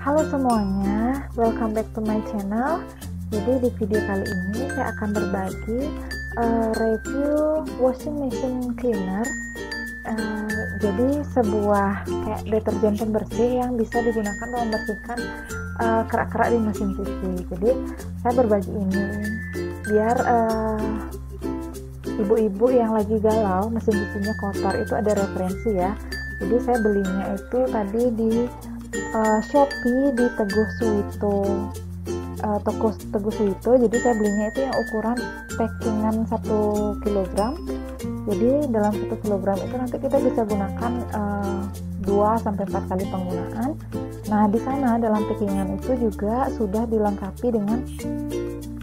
Halo semuanya, welcome back to my channel. Jadi di video kali ini saya akan berbagi review washing machine cleaner. Jadi sebuah kayak deterjen pembersih yang bisa digunakan untuk membersihkan kerak-kerak di mesin cuci. Jadi saya berbagi ini biar ibu-ibu yang lagi galau mesin cucinya kotor itu ada referensi ya. Jadi saya belinya itu tadi di Shopee di Teguh Suwito, toko Teguh Suwito. Jadi saya belinya itu yang ukuran packingan 1 kg. Jadi dalam 1 kg itu nanti kita bisa gunakan 2-4 kali penggunaan. Nah di sana dalam packingan itu juga sudah dilengkapi dengan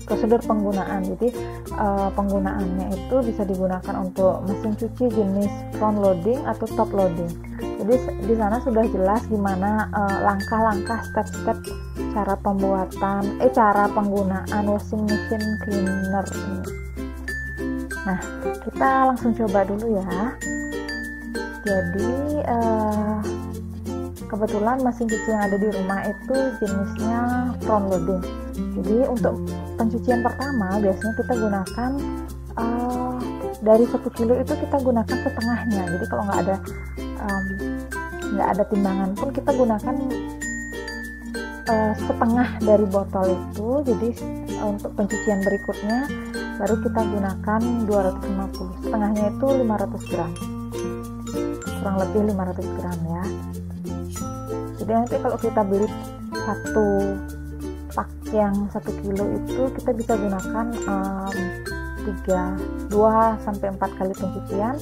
prosedur penggunaan. Jadi penggunaannya itu bisa digunakan untuk mesin cuci jenis front loading atau top loading. Jadi di sana sudah jelas gimana langkah-langkah step-step cara penggunaan washing machine cleaner ini. Nah, kita langsung coba dulu ya. Jadi kebetulan mesin cuci yang ada di rumah itu jenisnya front loading. Jadi untuk pencucian pertama biasanya kita gunakan dari 1 kilo itu kita gunakan setengahnya. Jadi kalau nggak ada timbangan pun kita gunakan setengah dari botol itu. Jadi untuk pencucian berikutnya baru kita gunakan 250, setengahnya itu 500 gram, kurang lebih 500 gram ya. Jadi nanti kalau kita beli satu pak yang 1 kilo itu kita bisa gunakan 2-4 kali pencucian.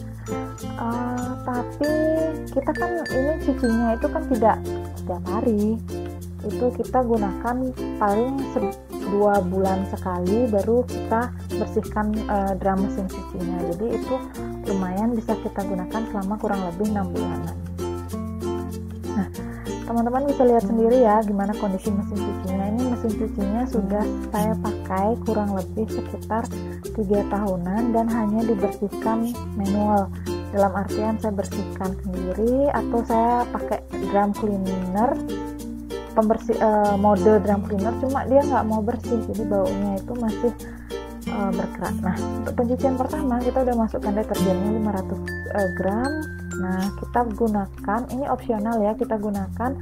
Tapi kita kan ini cucinya itu kan tidak setiap hari, itu kita gunakan paling 2 bulan sekali baru kita bersihkan drum mesin cucinya. Jadi itu lumayan bisa kita gunakan selama kurang lebih 6 bulanan. Nah teman-teman bisa lihat sendiri ya gimana kondisi mesin cucinya. Ini mesin cucinya sudah saya pakai kurang lebih sekitar 3 tahunan dan hanya dibersihkan manual. Dalam artian saya bersihkan sendiri atau saya pakai drum cleaner, pembersih mode drum cleaner, cuma dia nggak mau bersih, jadi baunya itu masih berkerak. Nah untuk pencucian pertama kita udah masukkan deterjennya 500 gram. Nah kita gunakan, ini opsional ya, kita gunakan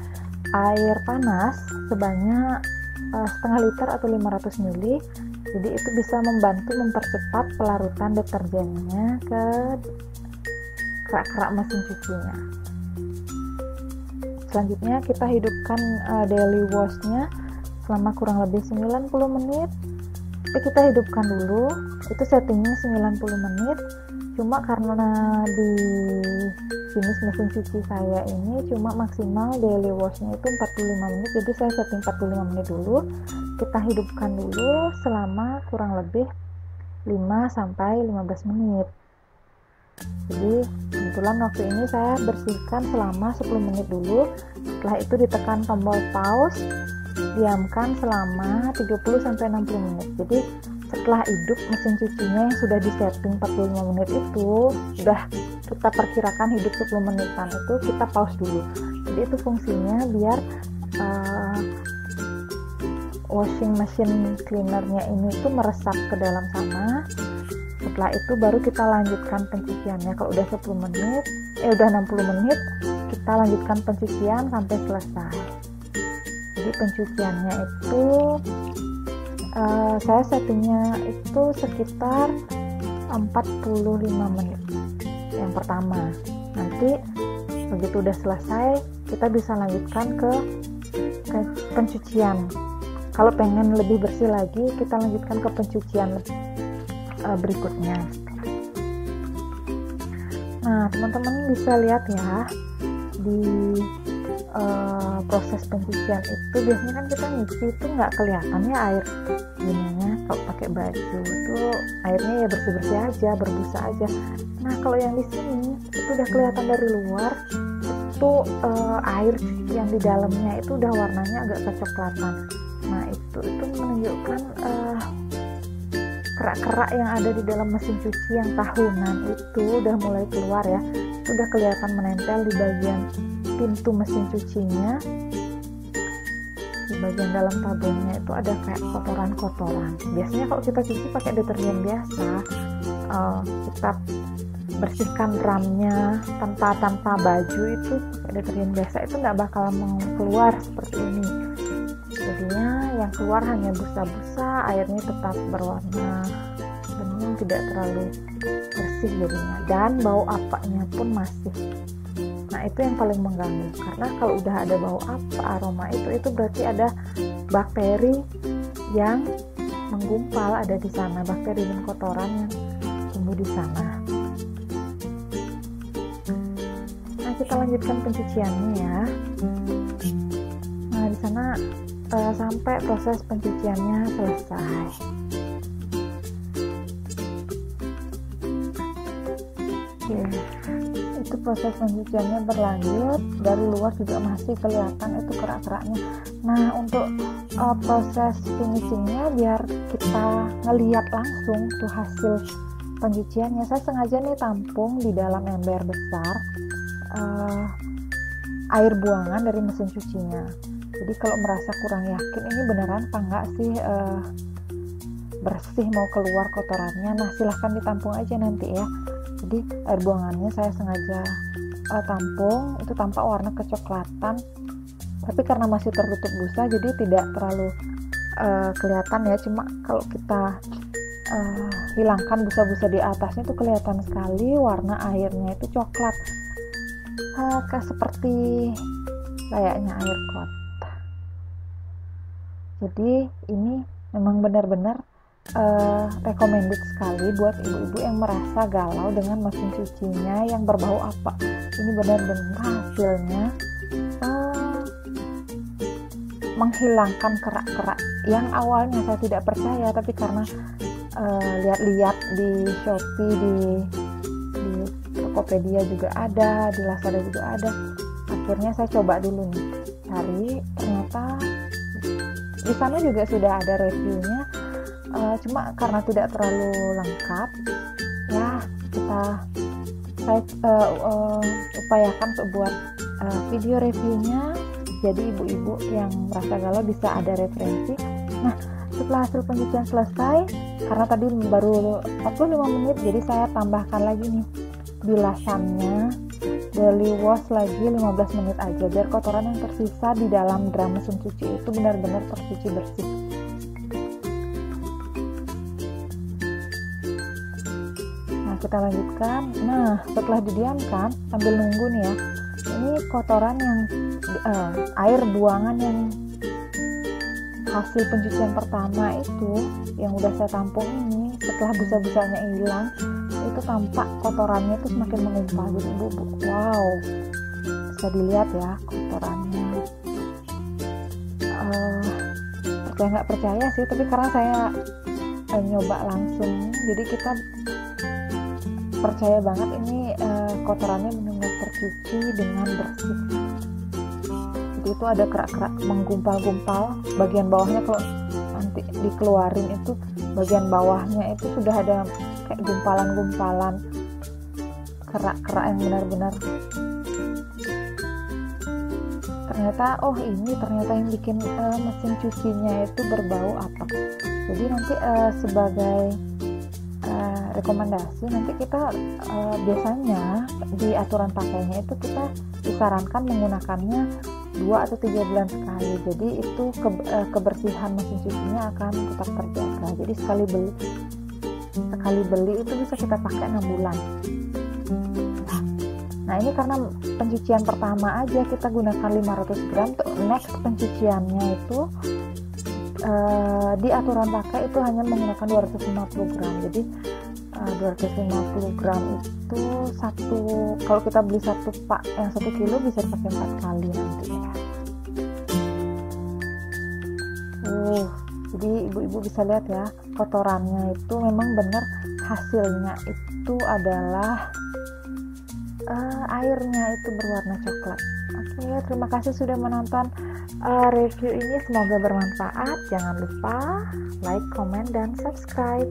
air panas sebanyak setengah liter atau 500 ml. Jadi itu bisa membantu mempercepat pelarutan deterjennya ke kerak-kerak mesin cucinya. Selanjutnya kita hidupkan daily washnya selama kurang lebih 90 menit. Tapi kita hidupkan dulu, itu settingnya 90 menit. Cuma karena di jenis mesin cuci saya ini cuma maksimal daily washnya itu 45 menit, jadi saya setting 45 menit dulu. Kita hidupkan dulu selama kurang lebih 5-15 menit. Jadi kebetulan waktu ini saya bersihkan selama 10 menit dulu. Setelah itu ditekan tombol pause, diamkan selama 30-60 menit. Jadi setelah hidup mesin cucinya yang sudah disetting 45 menit itu sudah kita perkirakan hidup 10 menitan, itu kita pause dulu. Jadi itu fungsinya biar washing machine cleanernya ini tuh meresap ke dalam sana. Setelah itu baru kita lanjutkan pencuciannya. Kalau udah 10 menit, udah 60 menit, kita lanjutkan pencucian sampai selesai. Jadi pencuciannya itu saya settingnya itu sekitar 45 menit yang pertama. Nanti begitu udah selesai kita bisa lanjutkan ke pencucian. Kalau pengen lebih bersih lagi kita lanjutkan ke pencucian berikutnya. Nah teman-teman bisa lihat ya di proses pencucian itu biasanya kan kita nyuci itu nggak kelihatan ya air ininya. Kalau pakai baju itu airnya ya bersih-bersih aja, berbusa aja. Nah kalau yang di sini itu udah kelihatan dari luar, itu air yang di dalamnya itu udah warnanya agak kecoklatan. Nah itu menunjukkan kerak-kerak yang ada di dalam mesin cuci yang tahunan itu udah mulai keluar ya. Itu udah kelihatan menempel di bagian pintu mesin cucinya. di bagian dalam tabungnya itu ada kayak kotoran-kotoran. Biasanya kalau kita cuci pakai deterjen biasa, kita bersihkan drumnya tanpa baju itu pakai deterjen biasa, itu nggak bakal mau keluar seperti ini. Jadinya yang keluar hanya busa-busa, airnya tetap berwarna bening, tidak terlalu bersih jadinya, dan bau apaknya pun masih. Nah itu yang paling mengganggu, karena kalau udah ada bau apa, aroma itu berarti ada bakteri yang menggumpal ada di sana, bakteri dan kotoran yang tumbuh di sana. Nah kita lanjutkan pencuciannya ya. Nah di sana sampai proses pencuciannya selesai. Oke. Itu proses pencuciannya berlanjut, dari luar juga masih kelihatan itu kerak-keraknya. Nah untuk proses finishingnya biar kita ngeliat langsung tuh hasil pencuciannya, saya sengaja nih tampung di dalam ember besar air buangan dari mesin cucinya. Jadi kalau merasa kurang yakin ini beneran apa enggak sih bersih mau keluar kotorannya, nah silahkan ditampung aja nanti ya. Jadi air buangannya saya sengaja tampung, itu tampak warna kecoklatan, tapi karena masih tertutup busa jadi tidak terlalu kelihatan ya. Cuma kalau kita hilangkan busa-busa di atasnya itu kelihatan sekali warna airnya itu coklat, seperti layaknya air got. Jadi ini memang benar-benar recommended sekali buat ibu-ibu yang merasa galau dengan mesin cucinya yang berbau apa. Ini benar-benar hasilnya menghilangkan kerak-kerak yang awalnya saya tidak percaya, tapi karena lihat-lihat di Shopee, di Tokopedia juga ada, di Lazada juga ada, akhirnya saya coba dulu nih cari, ternyata di sana juga sudah ada reviewnya. Cuma karena tidak terlalu lengkap ya, saya upayakan untuk buat video reviewnya, jadi ibu-ibu yang merasa galau bisa ada referensi. Nah setelah hasil pencucian selesai, karena tadi baru 45 menit, jadi saya tambahkan lagi nih bilasannya, daily wash lagi 15 menit aja, biar kotoran yang tersisa di dalam drum mesin cuci itu benar-benar tercuci bersih. Kita lanjutkan. Nah setelah didiamkan sambil nunggu nih ya, ini kotoran yang air buangan yang hasil pencucian pertama itu yang udah saya tampung ini, setelah busa-busanya hilang itu tampak kotorannya itu semakin mengumpal. Jadi ibu, wow, bisa dilihat ya kotorannya. Percaya nggak percaya sih, tapi karena saya nyoba langsung, jadi kita percaya banget ini kotorannya benar-benar tercuci dengan bersih. Jadi itu ada kerak-kerak menggumpal-gumpal, bagian bawahnya kalau nanti dikeluarin itu bagian bawahnya itu sudah ada kayak gumpalan-gumpalan kerak-kerak yang benar-benar, ternyata ternyata yang bikin mesin cucinya itu berbau apa. Jadi nanti sebagai rekomendasi, nanti kita biasanya di aturan pakainya itu kita disarankan menggunakannya 2 atau 3 bulan sekali. Jadi itu kebersihan mesin cucinya akan tetap terjaga. Jadi sekali beli itu bisa kita pakai 6 bulan. Nah ini karena pencucian pertama aja kita gunakan 500 gram, untuk next pencuciannya itu di aturan pakai itu hanya menggunakan 250 gram. Jadi 250 gram itu kalau kita beli satu pak yang 1 kilo bisa dipakai 4 kali nanti ya. Jadi ibu-ibu bisa lihat ya, kotorannya itu memang benar hasilnya itu adalah airnya itu berwarna coklat. Oke, terima kasih sudah menonton review ini, semoga bermanfaat. Jangan lupa like, comment, dan subscribe.